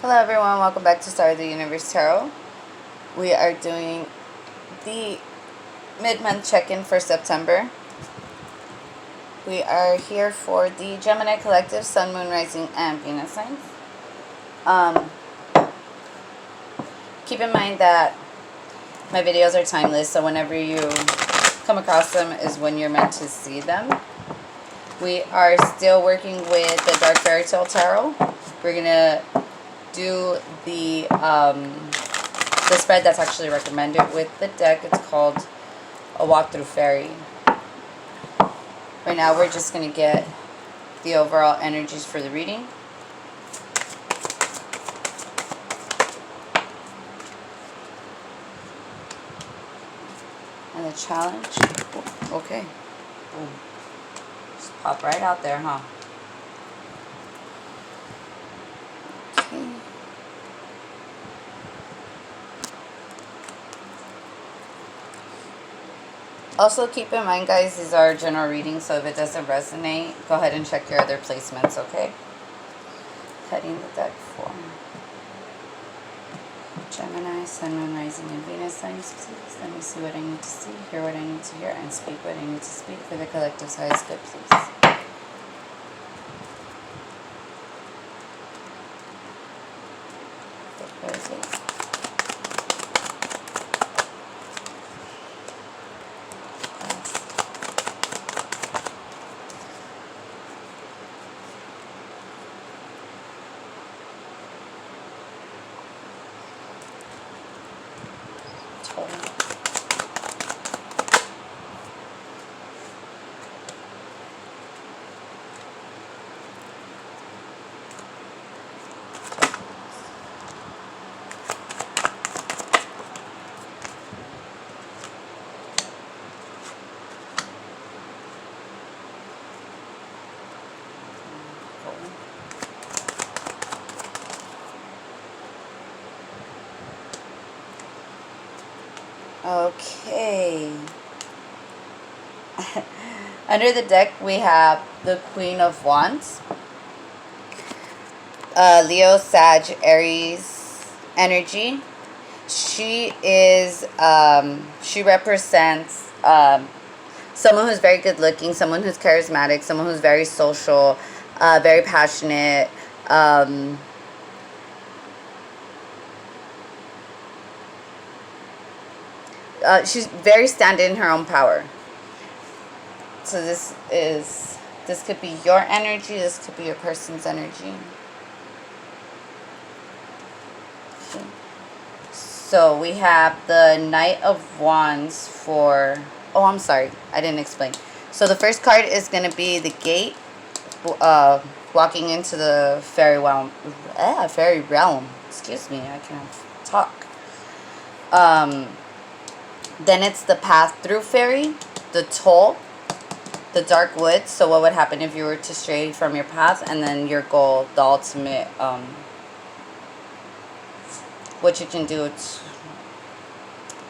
Hello everyone, welcome back to Star of the Universe Tarot. We are doing the mid-month check-in for September. We are here for the Gemini Collective, Sun, Moon, Rising, and Venus signs. Keep in mind that my videos are timeless, so whenever you come across them is when you're meant to see them. We are still working with the Dark Fairy Tale Tarot. We're going to do the spread that's actually recommended with the deck. It's called A Walk Through Fairy. Right now we're just going to get the overall energies for the reading. And the challenge. Ooh, okay. Boom. Just pop right out there, huh? Okay. Also, keep in mind, guys, these are general readings, so if it doesn't resonate, go ahead and check your other placements, okay? Cutting the deck for Gemini, Sun, Moon, Rising, and Venus signs, please. Let me see what I need to see, hear what I need to hear, and speak what I need to speak for the collective size good, please. Okay. Under the deck, we have the Queen of Wands. Leo, Sag, Aries energy. She is, she represents someone who's very good looking, someone who's charismatic, someone who's very social, very passionate, she's very standing in her own power. So this could be your energy, this could be your person's energy. Okay. So we have the Knight of Wands for, oh, I'm sorry, I didn't explain. So the first card is going to be the Gate, walking into the fairy realm. Excuse me, I can't talk. Then it's the Path Through Fairy, the Toll, the Dark Woods. So what would happen if you were to stray from your path, and then your goal, the ultimate, what you can do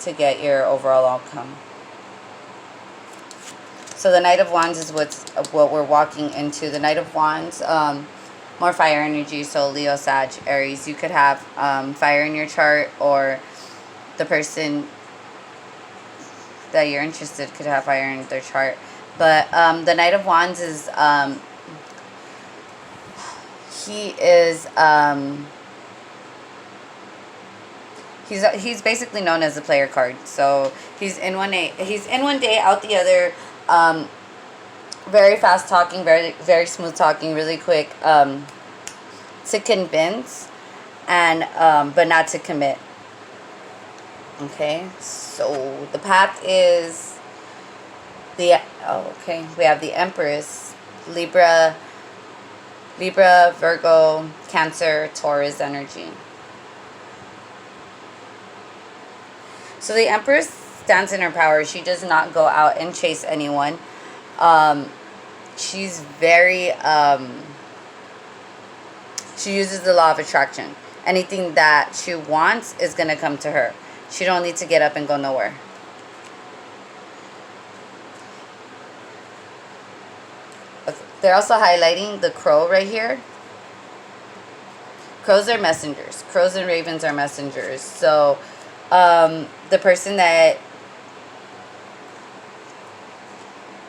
to get your overall outcome. So the Knight of Wands is what we're walking into. The Knight of Wands, more fire energy, so Leo, Sag, Aries. You could have fire in your chart, or the person that you're interested could have fire in their chart. But the Knight of Wands is, he's basically known as a player card. So he's in one day, out the other. Very fast talking, very smooth talking, really quick to convince, and but not to commit. Okay, so the path is we have the Empress, Libra, Virgo, Cancer, Taurus energy. So the Empress stands in her power. She does not go out and chase anyone. She's very, she uses the law of attraction. Anything that she wants is going to come to her. She don't need to get up and go nowhere. They're also highlighting the crow right here. crows are messengers. Crows and ravens are messengers. So the person that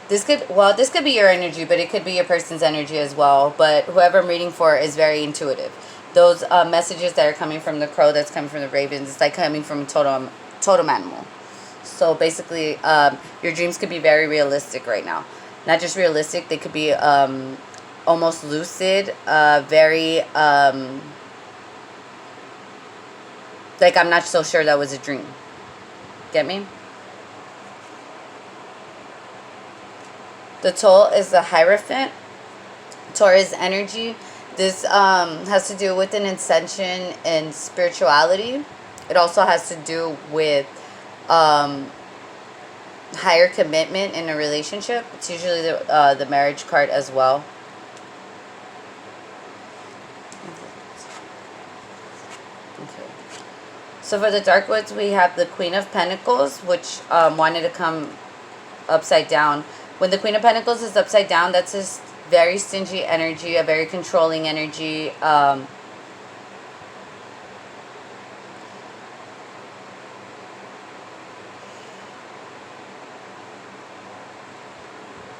this could be your energy, but it could be your person's energy as well. But whoever I'm reading for is very intuitive. Those messages that are coming from the crow, that's coming from the ravens, it's like coming from a totem animal. So basically, your dreams could be very realistic right now. Not just realistic, they could be almost lucid, very, like I'm not so sure that was a dream. Get me? The toll is the Hierophant, Taurus energy. This has to do with an ascension in spirituality. It also has to do with higher commitment in a relationship. It's usually the marriage card as well. Okay. So for the Dark Woods, we have the Queen of Pentacles, which wanted to come upside down. When the Queen of Pentacles is upside down, that's this very stingy energy, a very controlling energy.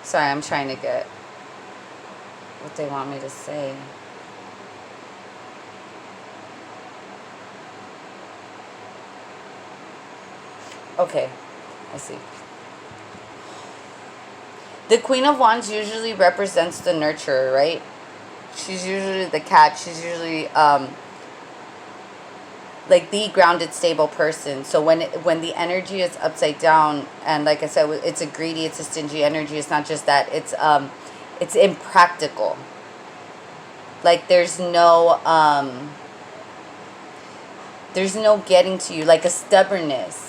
Sorry, I'm trying to get what they want me to say. Okay, I see. The Queen of Wands usually represents the nurturer, right? She's usually the cat. She's usually like the grounded, stable person. So when the energy is upside down, and like I said, it's a greedy, it's a stingy energy. It's not just that. It's impractical. Like there's no getting to you. Like a stubbornness.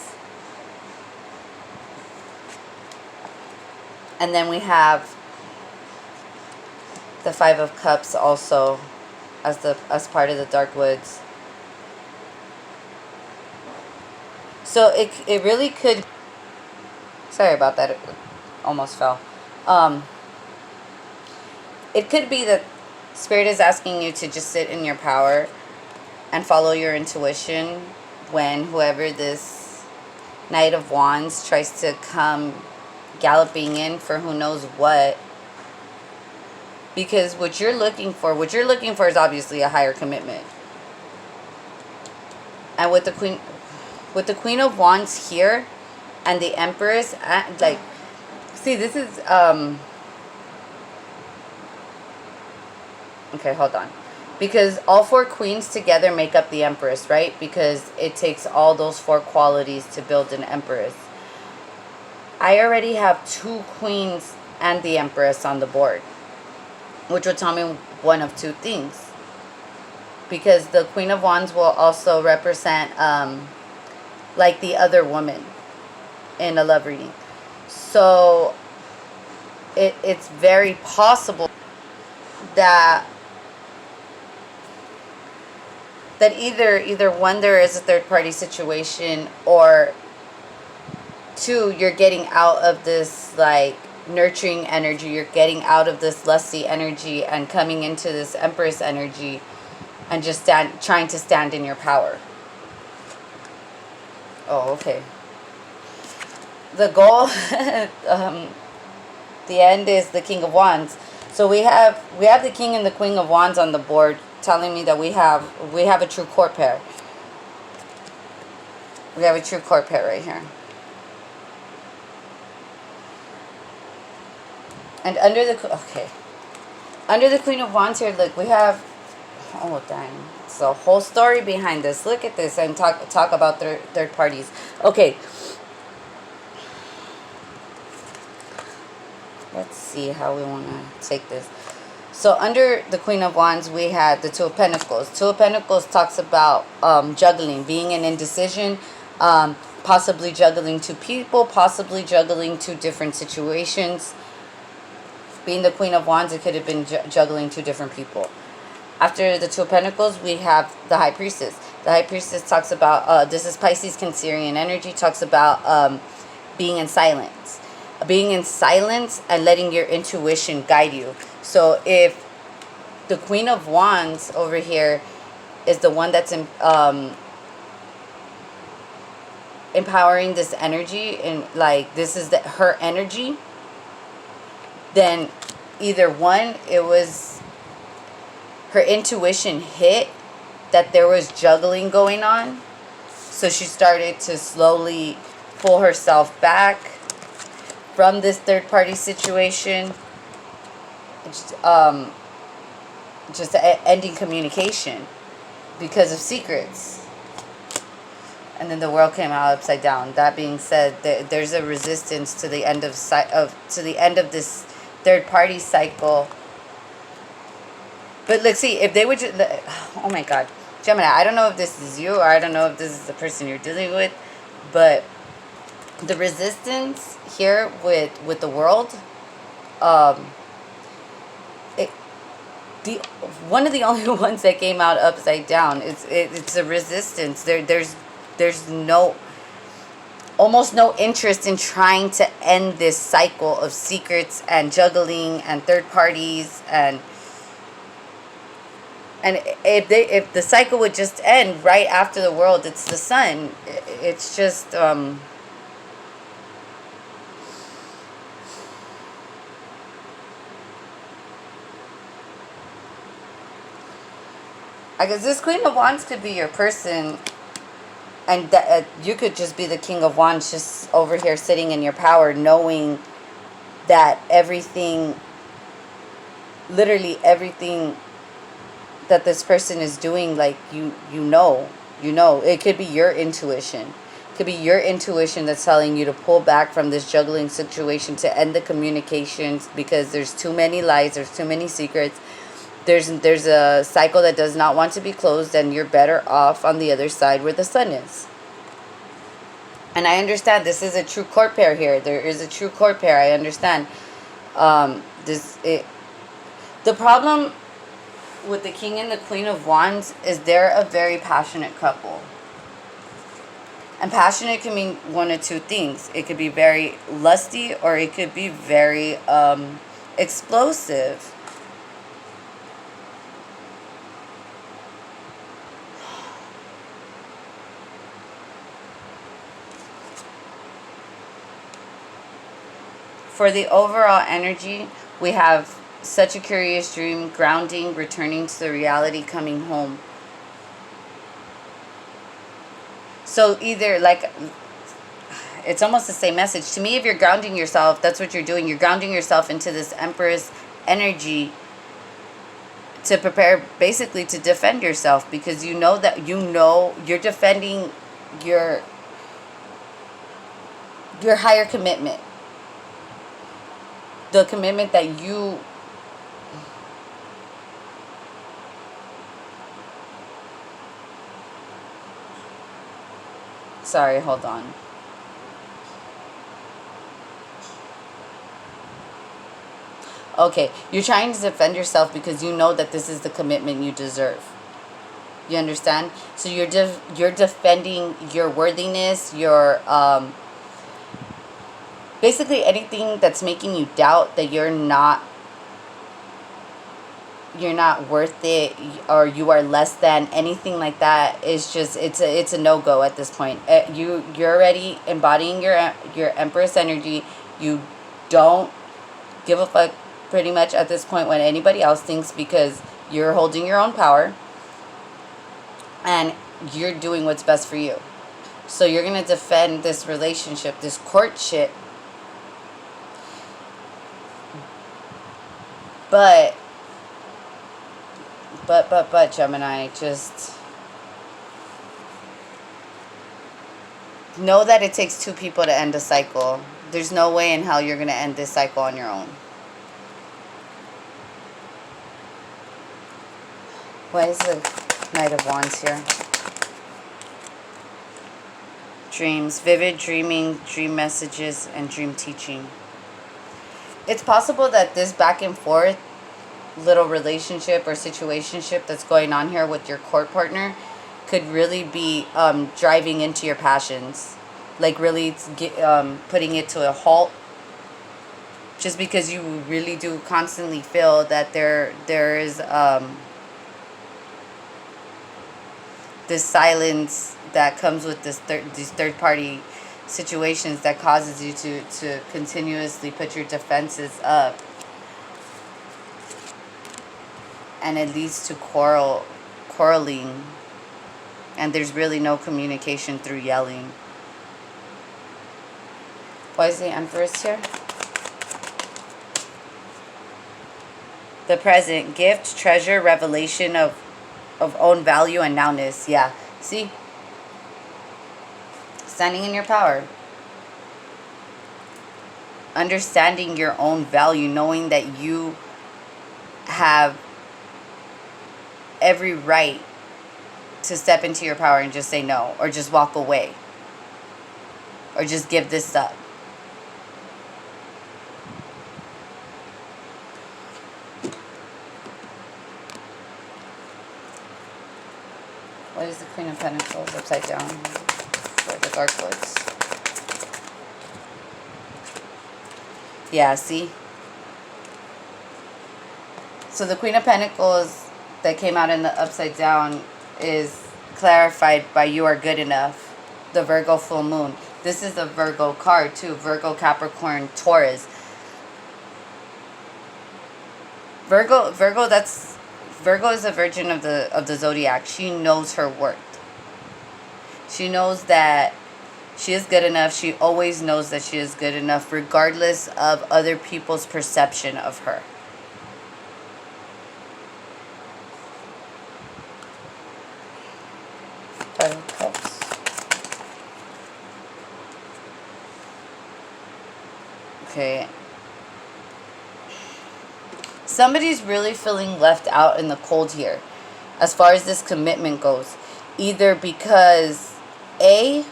And then we have the Five of Cups also as part of the Dark Woods. So it really could. Sorry about that. It almost fell. It could be that Spirit is asking you to just sit in your power and follow your intuition when whoever this Knight of Wands tries to come galloping in for who knows what. Because what you're looking for is obviously a higher commitment. And with the Queen of Wands here and the Empress, like, see, this is okay, hold on. Because all four queens together make up the Empress, right? Because it takes all those four qualities to build an Empress. I already have two queens and the Empress on the board, which would tell me one of two things. Because the Queen of Wands will also represent like the other woman in a love reading. So it's very possible that either one, there is a third party situation, or two, you're getting out of this like nurturing energy, you're getting out of this lusty energy and coming into this Empress energy and just trying to stand in your power. Oh, okay. The goal, the end is the King of Wands. So we have the King and the Queen of Wands on the board, telling me that we have a true court pair. We have a true court pair right here. And under the Queen of Wands here, look, we have, oh dang, it's a whole story behind this. Look at this, and talk about third parties. Okay. Let's see how we want to take this. So under the Queen of Wands, we had the Two of Pentacles. Two of Pentacles talks about juggling, being in indecision, possibly juggling two people, possibly juggling two different situations. Being the Queen of Wands, it could have been juggling two different people. After the Two of Pentacles, we have the High Priestess. The High Priestess talks about, this is Pisces Cancerian energy, talks about being in silence. Being in silence and letting your intuition guide you. So if the Queen of Wands over here is the one that's empowering this energy, and like this is her energy, then either one, it was her intuition hit that there was juggling going on, so she started to slowly pull herself back from this third party situation, just ending communication because of secrets. And then the world came out upside down. That being said, there's a resistance to the end of this third party cycle. But let's see, if they would just, oh my God, Gemini, I don't know if this is you, or I don't know if this is the person you're dealing with, but the resistance here with the world, one of the only ones that came out upside down, it's a resistance. There's almost no interest in trying to end this cycle of secrets and juggling and third parties, and if the cycle would just end right after the world, it's the sun. It's just I guess this Queen of Wands could be your person, and that you could just be the King of Wands, just over here sitting in your power, knowing that everything, literally everything that this person is doing, like you know, it could be your intuition. It could be your intuition that's telling you to pull back from this juggling situation, to end the communications, because there's too many lies, there's too many secrets. There's a cycle that does not want to be closed, and you're better off on the other side where the sun is. And I understand this is a true court pair here. There is a true court pair. I understand. The problem with the King and the Queen of Wands is they're a very passionate couple. And passionate can mean one of two things. It could be very lusty, or it could be very explosive. For the overall energy, we have such a curious dream, grounding, returning to the reality, coming home. So either, like, it's almost the same message. To me, if you're grounding yourself, that's what you're doing. You're grounding yourself into this Empress energy to prepare, basically, to defend yourself, because you know that you're defending your higher commitment. The commitment that you sorry, hold on. Okay, you're trying to defend yourself because you know that this is the commitment you deserve. You understand? So you're defending your worthiness, your basically anything that's making you doubt that you're not worth it, or you are less than, anything like that is just, it's a no-go at this point. You're already embodying your Empress energy. You don't give a fuck pretty much at this point what anybody else thinks, because you're holding your own power and you're doing what's best for you. So you're going to defend this relationship, this courtship. But Gemini, just know that it takes two people to end a cycle. There's no way in hell you're going to end this cycle on your own. Why is the Knight of Wands here? Dreams, vivid dreaming, dream messages, and dream teaching. It's possible that this back and forth little relationship or situationship that's going on here with your court partner could really be driving into your passions, like really putting it to a halt, just because you really do constantly feel that there is this silence that comes with these third party situations that causes you to continuously put your defenses up, and it leads to quarreling, and there's really no communication through yelling. Why is the Empress here? The present, gift, treasure, revelation of own value and nowness. Yeah, see? Standing in your power. Understanding your own value, knowing that you have every right to step into your power and just say no, or just walk away, or just give this up. What is the Queen of Pentacles upside down for the dark woods? Yeah, see? So the Queen of Pentacles that came out in the upside down is clarified by you are good enough. The Virgo full moon. This is a Virgo card too. Virgo, Capricorn, Taurus. Virgo is a virgin of the zodiac. She knows her worth. She knows that she is good enough. She always knows that she is good enough, regardless of other people's perception of her. Five of Cups. Okay. Somebody's really feeling left out in the cold here as far as this commitment goes. Either because A,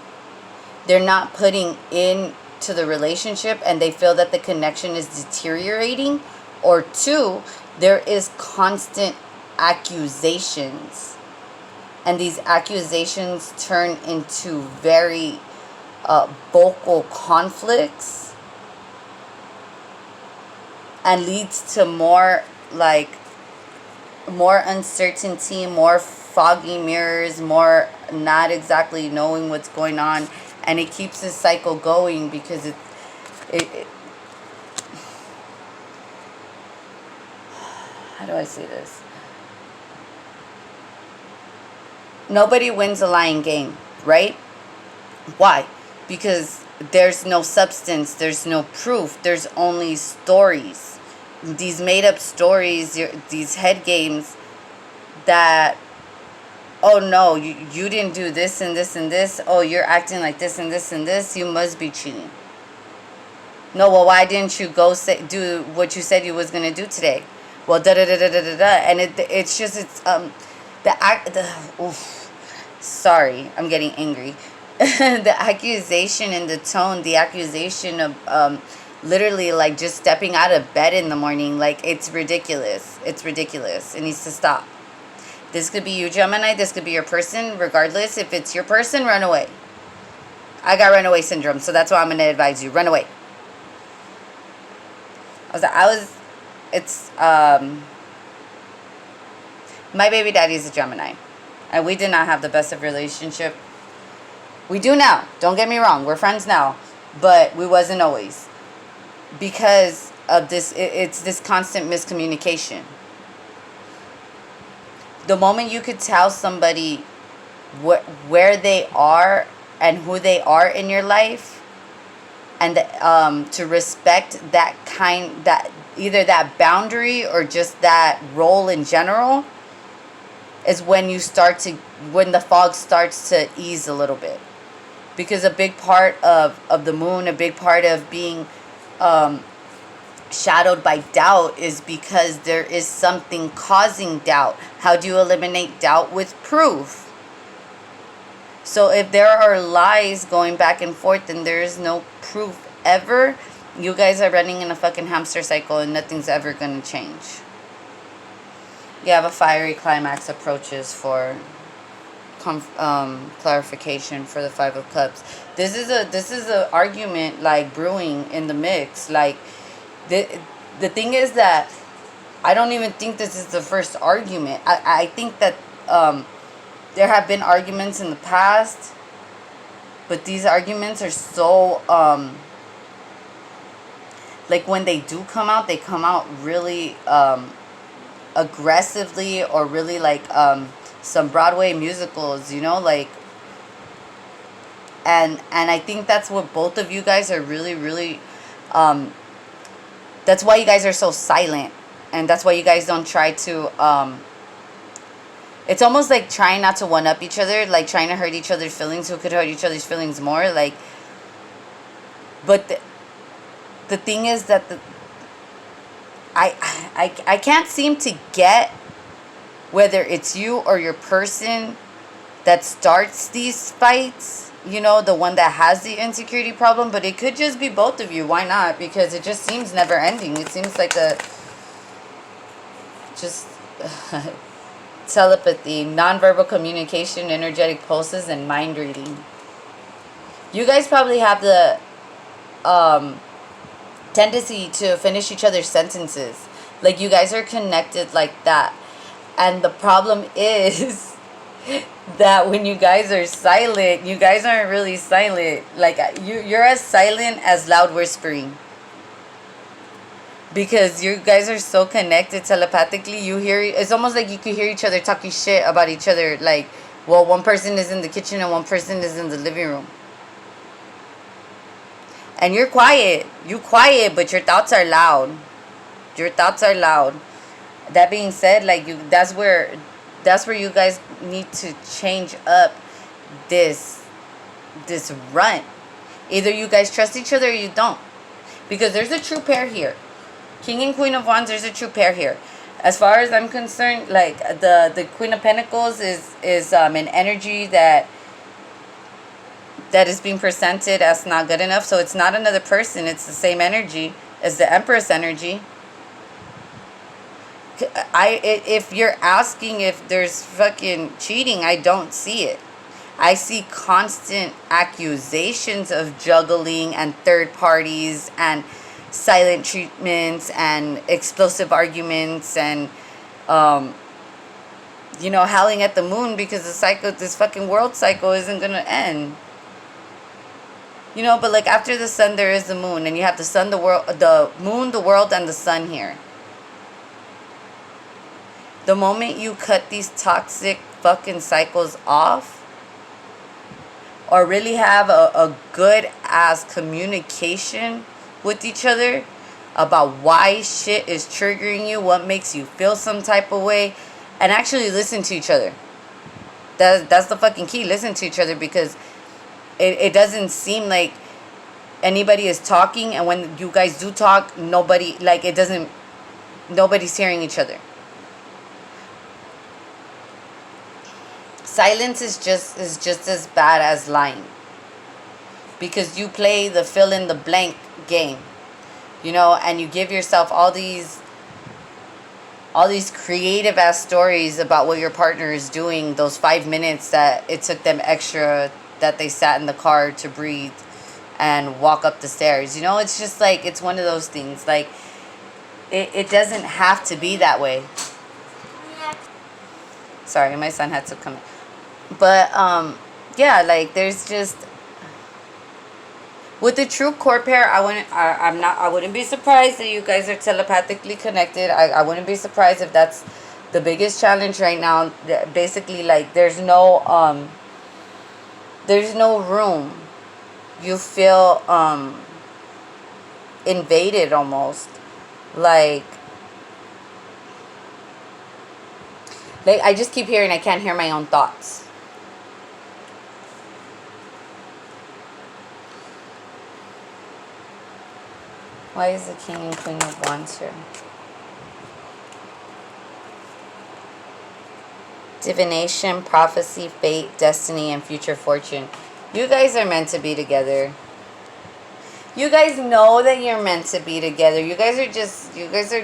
they're not putting into the relationship and they feel that the connection is deteriorating, or two, there is constant accusations. And these accusations turn into very vocal conflicts and leads to more uncertainty, more foggy mirrors, more not exactly knowing what's going on, and it keeps this cycle going because it how do I say this? Nobody wins a lying game, right? Why? Because there's no substance, there's no proof, there's only stories. These made-up stories, these head games that, oh no, you didn't do this and this and this. Oh, you're acting like this and this and this. You must be cheating. No, well, why didn't you go do what you said you was gonna do today? Well, da da da da da da da. And sorry, I'm getting angry. The accusation and the tone, the accusation of literally like just stepping out of bed in the morning, like it's ridiculous. It's ridiculous. It needs to stop. This could be you, Gemini. This could be your person. Regardless, if it's your person, run away. I got runaway syndrome, so that's why I'm going to advise you. Run away. My baby daddy is a Gemini. And we did not have the best of relationship. We do now. Don't get me wrong. We're friends now. But we wasn't always. Because of this, it's this constant miscommunication. The moment you could tell somebody where they are and who they are in your life, and to respect that either that boundary or just that role in general, is when the fog starts to ease a little bit. Because a big part of the moon, a big part of being shadowed by doubt is because there is something causing doubt. How do you eliminate doubt? With proof. So if there are lies going back and forth and there is no proof ever, you guys are running in a fucking hamster cycle and nothing's ever going to change. You have a fiery climax approaches for clarification for the Five of Cups. This is a argument like brewing in the mix. Like the thing is that I don't even think this is the first argument. I think that there have been arguments in the past, but these arguments are so like when they do come out, they come out really aggressively, or really like some Broadway musicals, you know, like, and I think that's what both of you guys are really that's why you guys are so silent, and that's why you guys don't try to it's almost like trying not to one up each other, like trying to hurt each other's feelings. Who could hurt each other's feelings more? Like, but the thing is that I can't seem to get whether it's you or your person that starts these fights, you know, the one that has the insecurity problem, but it could just be both of you. Why not? Because it just seems never ending. It seems like a just telepathy, nonverbal communication, energetic pulses, and mind reading. You guys probably have the tendency to finish each other's sentences. Like, you guys are connected like that. And the problem is that when you guys are silent, you guys aren't really silent. Like, you're as silent as loud whispering. Because you guys are so connected telepathically. You hear, it's almost like you could hear each other talking shit about each other. Like, well, one person is in the kitchen and one person is in the living room. And you're quiet. You quiet, but your thoughts are loud. Your thoughts are loud. That being said, like, that's where you guys need to change up this run. Either you guys trust each other or you don't. Because there's a true pair here. King and Queen of Wands, there's a true pair here. As far as I'm concerned, like, the Queen of Pentacles is an energy that is being presented as not good enough. So it's not another person. It's the same energy as the Empress energy. If you're asking if there's fucking cheating, I don't see it. I see constant accusations of juggling and third parties and silent treatments and explosive arguments and you know, howling at the moon because this fucking world cycle isn't gonna end. You know, but like, after the sun there is the moon, and you have the sun, the world, the moon, the world, and the sun here. The moment you cut these toxic fucking cycles off, or really have a good ass communication with each other about why shit is triggering you, what makes you feel some type of way, and actually listen to each other. That's the fucking key. Listen to each other, because it doesn't seem like anybody is talking, and when you guys do talk, nobody's hearing each other. Silence is just as bad as lying, because you play the fill in the blank game, you know, and you give yourself all these creative ass stories about what your partner is doing those 5 minutes that it took them extra, that they sat in the car to breathe and walk up the stairs. You know, it's just like, it's one of those things. Like, it doesn't have to be that way. Sorry, my son had to come in. But yeah, like, there's just, with the true core pair, I wouldn't be surprised that you guys are telepathically connected. I wouldn't be surprised if that's the biggest challenge right now. Basically, like, there's no room. You feel invaded almost. Like I just keep hearing, I can't hear my own thoughts. Why is the King and Queen of Wands here? Divination, prophecy, fate, destiny, and future fortune. You guys are meant to be together. You guys know that you're meant to be together. You guys are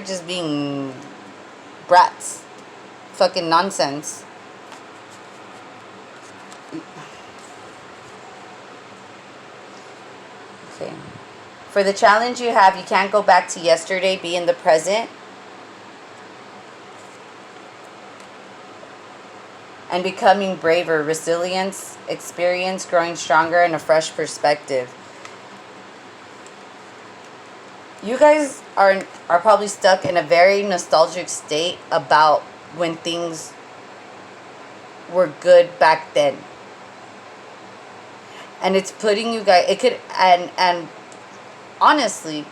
just being brats. Fucking nonsense. Okay. For the challenge you have, you can't go back to yesterday. Be in the present. and becoming braver, resilience, experience, growing stronger, and a fresh perspective. You guys are probably stuck in a very nostalgic state about when things were good back then. And it's putting you guys, it could, and honestly,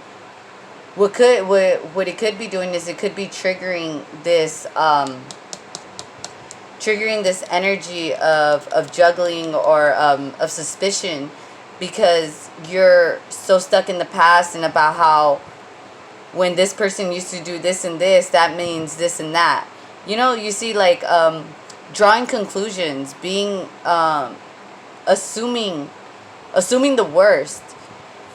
what it could be doing is it could be triggering this energy of juggling, or of suspicion, because you're so stuck in the past and about how when this person used to do this and this, that means this and that. You know, you see, like, drawing conclusions, being assuming the worst.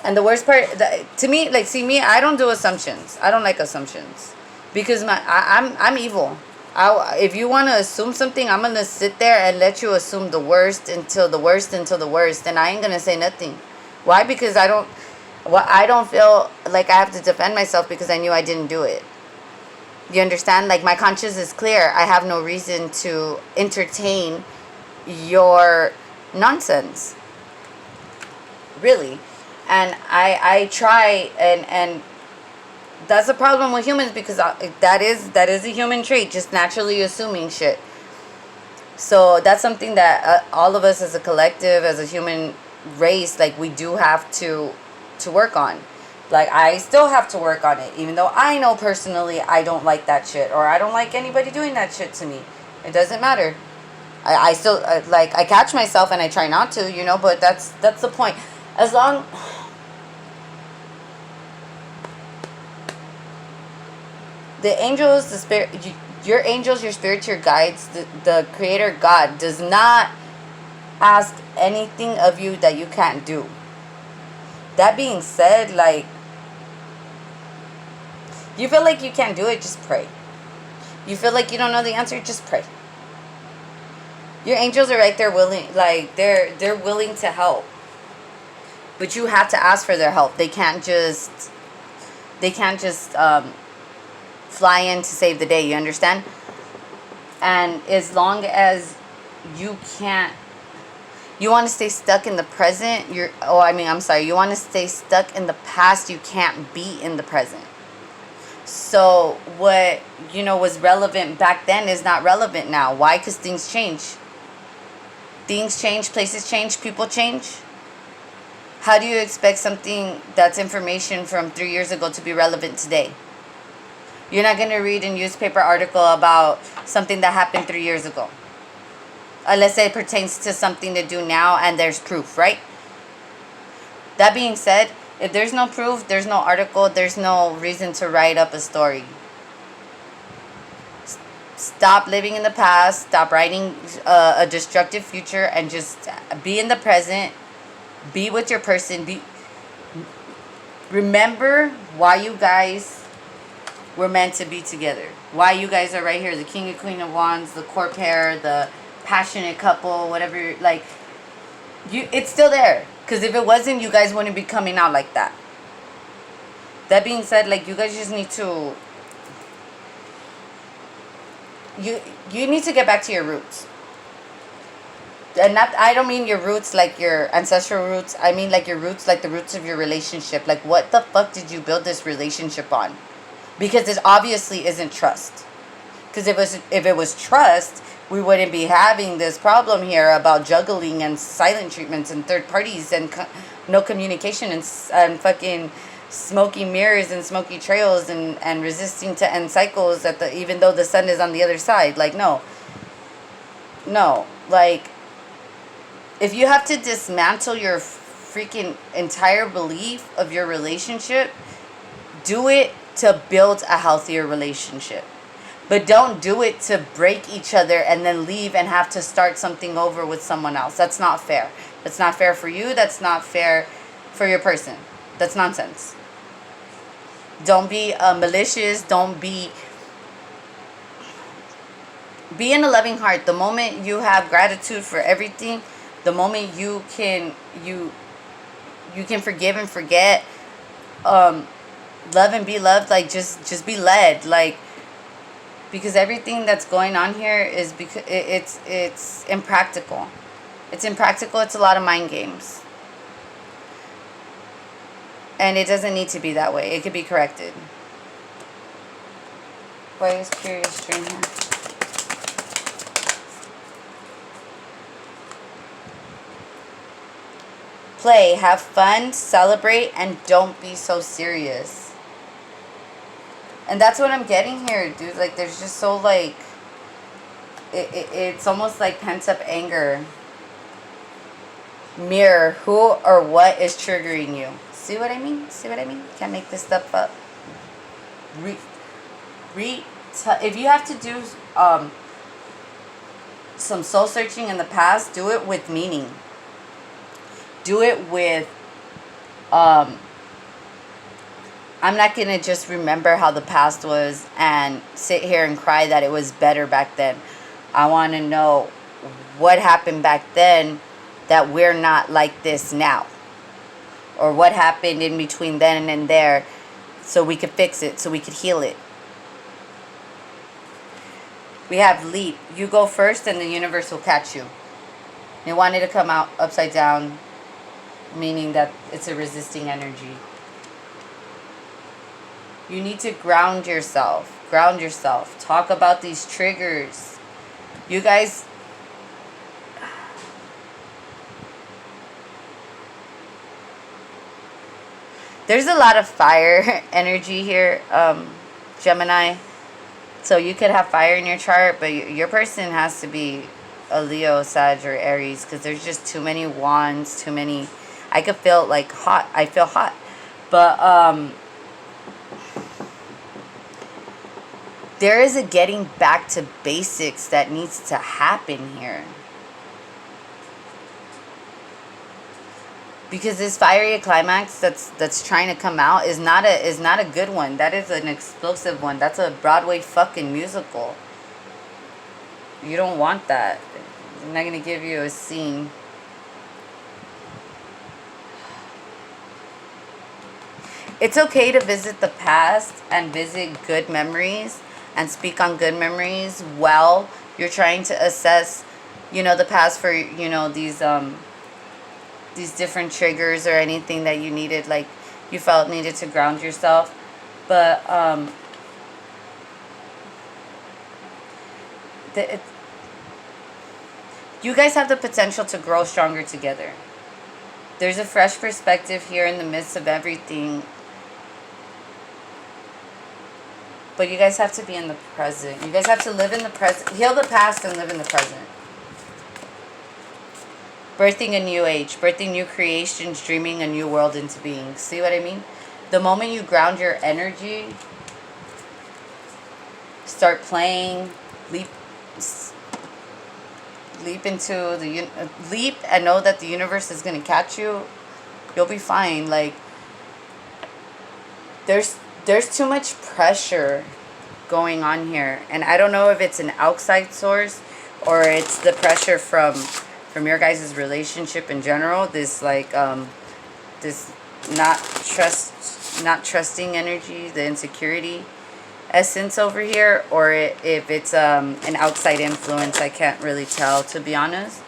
And the worst part, to me, like, see me, I don't do assumptions. I don't like assumptions, because I'm evil. If you want to assume something, I'm gonna sit there and let you assume the worst until the worst, and I ain't gonna say nothing. Why? Because I don't feel like I have to defend myself, because I knew I didn't do it. You understand? Like, my conscience is clear. I have no reason to entertain your nonsense, really. And I try, and that's the problem with humans, because that is a human trait, just naturally assuming shit. So that's something that all of us as a collective, as a human race, like, we do have to work on. Like, I still have to work on it, even though I know personally I don't like that shit, or I don't like anybody doing that shit to me. It doesn't matter. I still, like, I catch myself and I try not to, you know, but that's the point. As long... The angels, the spirit, your angels, your spirits, your guides, the creator God does not ask anything of you that you can't do. That being said, like, you feel like you can't do it, just pray. You feel like you don't know the answer, just pray. Your angels are right there willing, like, they're willing to help. But you have to ask for their help. They can't just fly in to save the day, you understand? And as long as you want to stay stuck in the present, you want to stay stuck in the past, you can't be in the present. So what, was relevant back then is not relevant now. Why? Because things change. Things change, places change, people change. How do you expect something that's information from 3 years ago to be relevant today? You're not going to read a newspaper article about something that happened 3 years ago, unless it pertains to something to do now and there's proof, right? That being said, if there's no proof, there's no article, there's no reason to write up a story. Stop living in the past, stop writing a destructive future, and just be in the present. Be with your person. Remember why you guys were meant to be together. Why you guys are right here. The King and Queen of Wands, the core pair, the passionate couple, whatever. Like, it's still there. Because if it wasn't, you guys wouldn't be coming out like that. That being said, like, you guys just need to... You need to get back to your roots. And I don't mean your roots like your ancestral roots. I mean like your roots, like the roots of your relationship. Like, what the fuck did you build this relationship on? Because it obviously isn't trust. Because if it was trust, we wouldn't be having this problem here about juggling and silent treatments and third parties and no communication and fucking smoky mirrors and smoky trails and resisting to end cycles even though the sun is on the other side. Like, no. Like, if you have to dismantle your freaking entire belief of your relationship, do it to build a healthier relationship. But don't do it to break each other and then leave and have to start something over with someone else. That's not fair. That's not fair for you. That's not fair for your person. That's nonsense. Don't be malicious. Don't be in a loving heart. The moment you have gratitude for everything, the moment you can forgive and forget, love and be loved, like, just be led. Like, Because everything that's going on here is because it's impractical. It's impractical. It's a lot of mind games. And it doesn't need to be that way. It could be corrected. Why is Curious Dream here? Play, have fun, celebrate, and don't be so serious. And that's what I'm getting here, dude. Like, there's just so, like, it's almost like pent-up anger. Mirror, who or what is triggering you? See what I mean? See what I mean? Can't make this stuff up. If you have to do some soul searching in the past, do it with meaning. Do it with I'm not gonna just remember how the past was and sit here and cry that it was better back then. I want to know what happened back then that we're not like this now, or what happened in between then and there, so we could fix it, so we could heal it. We have leap. You go first and the universe will catch you. You want it to come out upside down, meaning that it's a resisting energy. You need to ground yourself. Ground yourself. Talk about these triggers. You guys, there's a lot of fire energy here, Gemini. So you could have fire in your chart, but your person has to be a Leo, Sag, or Aries, because there's just too many wands, too many. I could feel like hot. I feel hot. But there is a getting back to basics that needs to happen here. Because this fiery climax that's trying to come out is not a good one. That is an explosive one. That's a Broadway fucking musical. You don't want that. I'm not gonna give you a scene. It's okay to visit the past and visit good memories and speak on good memories while you're trying to assess, the past for, these different triggers or anything that you needed, like you felt needed to ground yourself. But you guys have the potential to grow stronger together. There's a fresh perspective here in the midst of everything. But you guys have to be in the present. You guys have to live in the present. Heal the past and live in the present. Birthing a new age, birthing new creations, dreaming a new world into being. See what I mean? The moment you ground your energy, start playing, leap into the leap, and know that the universe is gonna catch you. You'll be fine. Like, there's too much pressure going on here, and I don't know if it's an outside source or it's the pressure from your guys' relationship in general, this like this not trusting energy, the insecurity essence over here, or if it's an outside influence. I can't really tell, to be honest.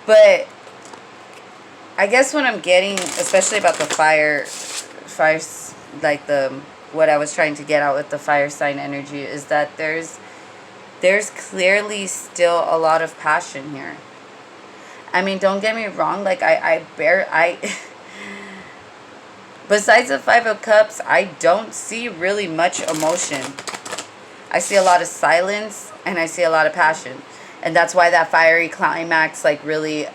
But I guess what I'm getting, especially about the fire, like what I was trying to get out with the fire sign energy, is that there's clearly still a lot of passion here. I mean, don't get me wrong, like besides the Five of Cups, I don't see really much emotion. I see a lot of silence and I see a lot of passion. And that's why that fiery climax like really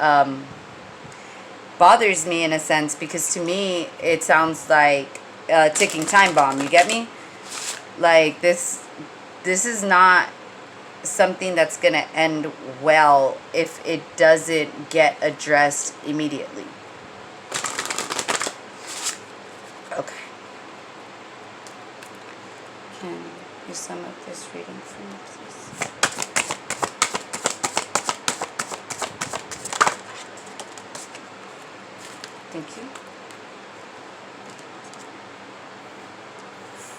bothers me in a sense, because to me it sounds like a ticking time bomb. You get me? Like this is not something that's gonna end well if it doesn't get addressed immediately. Okay. Can you sum up this reading for me, please? Thank you.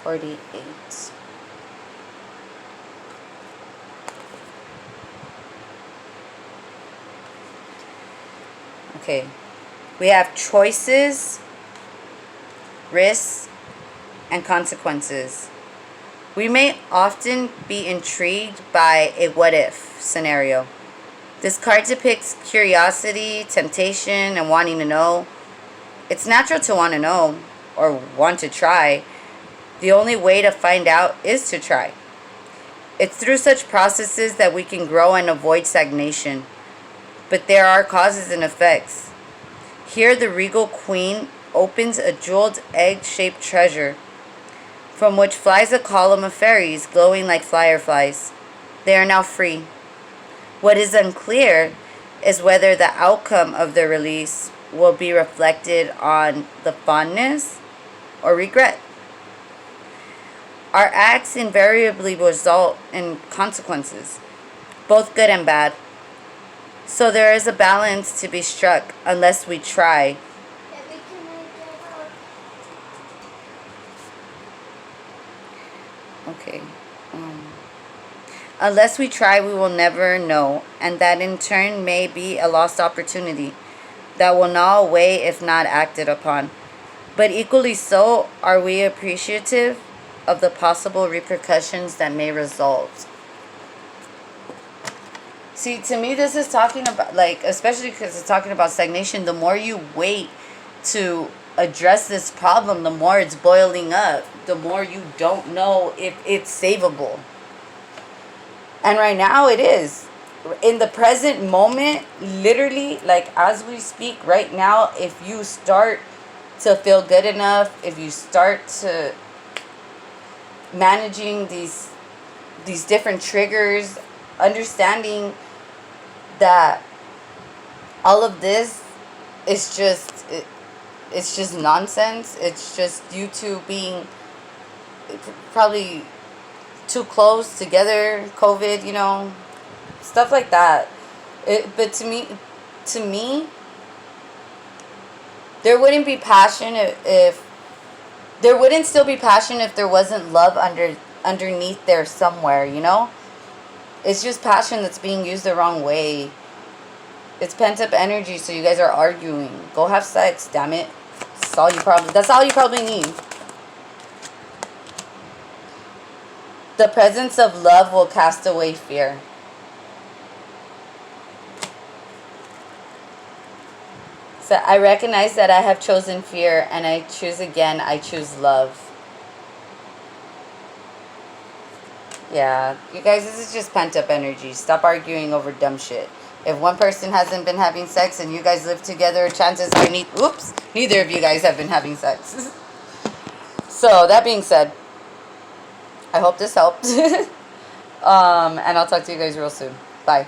48. Okay. We have choices, risks, and consequences. We may often be intrigued by a what if scenario. This card depicts curiosity, temptation, and wanting to know. It's natural to want to know or want to try. The only way to find out is to try. It's through such processes that we can grow and avoid stagnation. But there are causes and effects. Here, the regal queen opens a jeweled egg-shaped treasure from which flies a column of fairies glowing like fireflies. They are now free. What is unclear is whether the outcome of the release will be reflected on the fondness or regret. Our acts invariably result in consequences, both good and bad. So there is a balance to be struck unless we try. Okay. Unless we try, we will never know, and that in turn may be a lost opportunity that will gnaw away if not acted upon. But equally so, are we appreciative of the possible repercussions that may result? See, to me, this is talking about, like, especially because it's talking about stagnation, the more you wait to address this problem, the more it's boiling up, the more you don't know if it's savable. And right now it is. In the present moment, literally, like as we speak right now, if you start to feel good enough, if you start to managing these different triggers, understanding that all of this is it's just nonsense. It's just you two being probably too close together, COVID, stuff like that. But to me, there wouldn't be passion if there wouldn't still be passion if there wasn't love underneath there somewhere, It's just passion that's being used the wrong way. It's pent up energy, so you guys are arguing. Go have sex, damn it. That's all you probably need. The presence of love will cast away fear. So I recognize that I have chosen fear, and I choose again. I choose love. Yeah, you guys, this is just pent up energy. Stop arguing over dumb shit. If one person hasn't been having sex and you guys live together, chances are neither of you guys have been having sex. So that being said, I hope this helped. And I'll talk to you guys real soon. Bye.